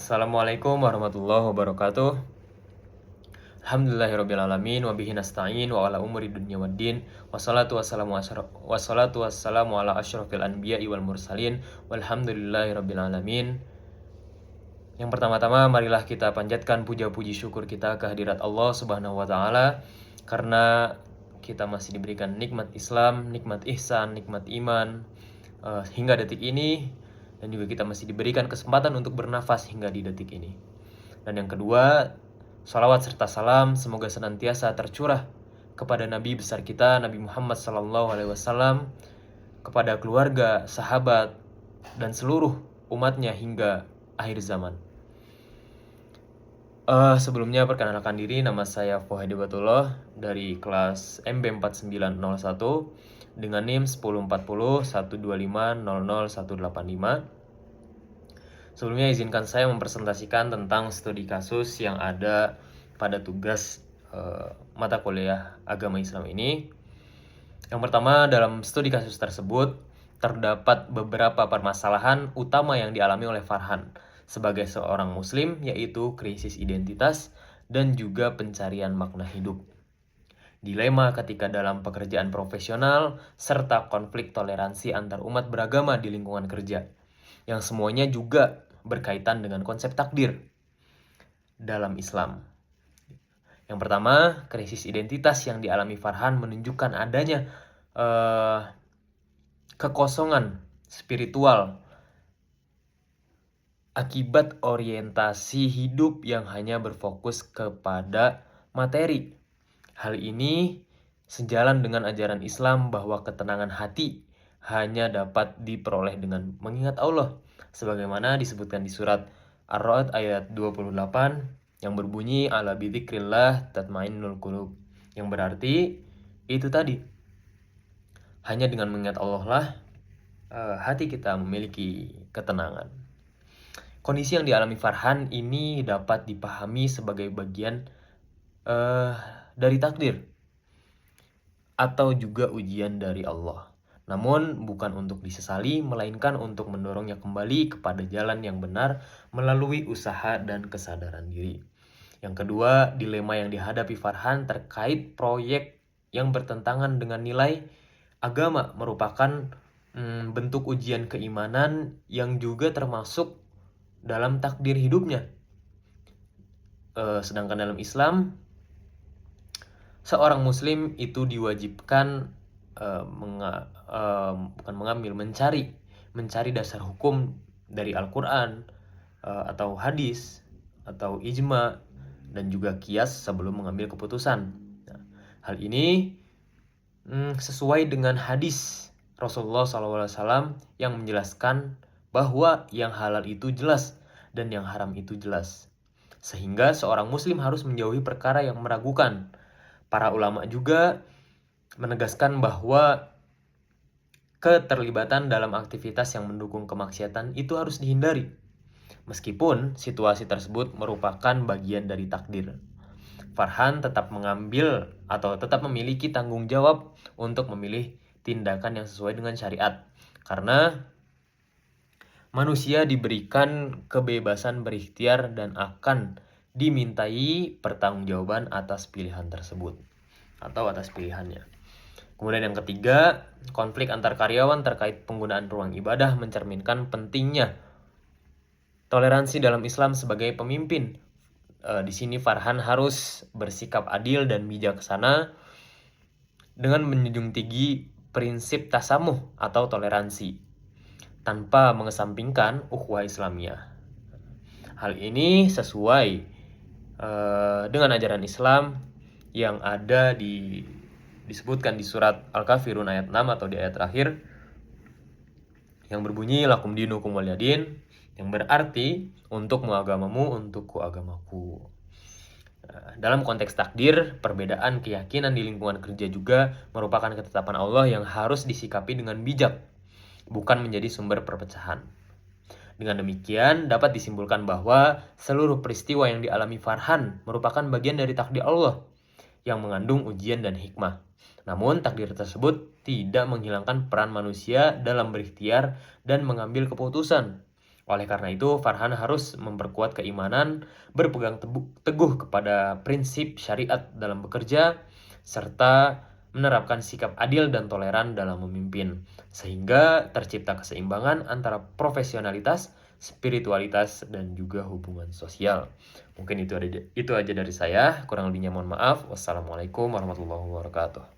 Assalamualaikum warahmatullahi wabarakatuh. Alhamdulillahirrabbilalamin. Wabihi nasta'in wa ala umuri dunya waddin. Wassalatu wassalamu ala asyrafil anbiya'i wal mursalin. Walhamdulillahirrabbilalamin. Yang pertama-tama marilah kita panjatkan puja-puji syukur kita kehadirat Allah subhanahu wa ta'ala, karena kita masih diberikan nikmat Islam, nikmat ihsan, nikmat iman hingga detik ini. Dan juga kita masih diberikan kesempatan untuk bernafas hingga di detik ini. Dan yang kedua, salawat serta salam semoga senantiasa tercurah kepada Nabi besar kita, Nabi Muhammad SAW, kepada keluarga, sahabat, dan seluruh umatnya hingga akhir zaman. Sebelumnya perkenalkan diri, nama saya Fuhadi Batullah dari kelas MB4901 dengan NIM 104012500185. Sebelumnya izinkan saya mempresentasikan tentang studi kasus yang ada pada tugas mata kuliah agama Islam ini. Yang pertama, dalam studi kasus tersebut terdapat beberapa permasalahan utama yang dialami oleh Farhan sebagai seorang muslim, yaitu krisis identitas dan juga pencarian makna hidup, dilema ketika dalam pekerjaan profesional, serta konflik toleransi antar umat beragama di lingkungan kerja, yang semuanya juga berkaitan dengan konsep takdir dalam Islam. Yang pertama, krisis identitas yang dialami Farhan menunjukkan adanya kekosongan spiritual akibat orientasi hidup yang hanya berfokus kepada materi. Hal ini sejalan dengan ajaran Islam bahwa ketenangan hati hanya dapat diperoleh dengan mengingat Allah, sebagaimana disebutkan di surat Ar-Ra'd ayat 28 yang berbunyi ala bidzikrillah tatmainnul qulub, yang berarti itu tadi, hanya dengan mengingat Allah lah hati kita memiliki ketenangan. Kondisi yang dialami Farhan ini dapat dipahami sebagai bagian dari takdir atau juga ujian dari Allah. Namun bukan untuk disesali, melainkan untuk mendorongnya kembali kepada jalan yang benar melalui usaha dan kesadaran diri. Yang kedua, dilema yang dihadapi Farhan terkait proyek yang bertentangan dengan nilai agama merupakan bentuk ujian keimanan yang juga termasuk dalam takdir hidupnya. Sedangkan dalam Islam, seorang muslim itu diwajibkan mencari dasar hukum dari Al-Quran atau hadis atau ijma dan juga qiyas sebelum mengambil keputusan. Nah, hal ini sesuai dengan hadis Rasulullah SAW yang menjelaskan bahwa yang halal itu jelas dan yang haram itu jelas, sehingga seorang muslim harus menjauhi perkara yang meragukan. Para ulama juga menegaskan bahwa keterlibatan dalam aktivitas yang mendukung kemaksiatan itu harus dihindari, meskipun situasi tersebut merupakan bagian dari takdir. Farhan tetap memiliki tanggung jawab untuk memilih tindakan yang sesuai dengan syariat, karena manusia diberikan kebebasan berikhtiar dan akan dimintai pertanggungjawaban atas pilihan tersebut atau atas pilihannya. Kemudian yang ketiga, konflik antar karyawan terkait penggunaan ruang ibadah mencerminkan pentingnya toleransi dalam Islam sebagai pemimpin. Di sini Farhan harus bersikap adil dan bijaksana dengan menjunjung tinggi prinsip tasamuh atau toleransi tanpa mengesampingkan ukhuwah Islamiyah. Hal ini sesuai dengan ajaran Islam yang ada disebutkan di surat Al-Kafirun ayat 6 atau di ayat terakhir, yang berbunyi lakum dinukum waliyadin, yang berarti untukmu agamamu, untukku agamaku. Dalam konteks takdir, perbedaan keyakinan di lingkungan kerja juga merupakan ketetapan Allah yang harus disikapi dengan bijak, bukan menjadi sumber perpecahan. Dengan demikian, dapat disimpulkan bahwa seluruh peristiwa yang dialami Farhan merupakan bagian dari takdir Allah yang mengandung ujian dan hikmah. Namun, takdir tersebut tidak menghilangkan peran manusia dalam berikhtiar dan mengambil keputusan. Oleh karena itu, Farhan harus memperkuat keimanan, berpegang teguh kepada prinsip syariat dalam bekerja, serta menerapkan sikap adil dan toleran dalam memimpin, sehingga tercipta keseimbangan antara profesionalitas, spiritualitas, dan juga hubungan sosial. Mungkin itu aja dari saya, kurang lebihnya mohon maaf. Wassalamualaikum warahmatullahi wabarakatuh.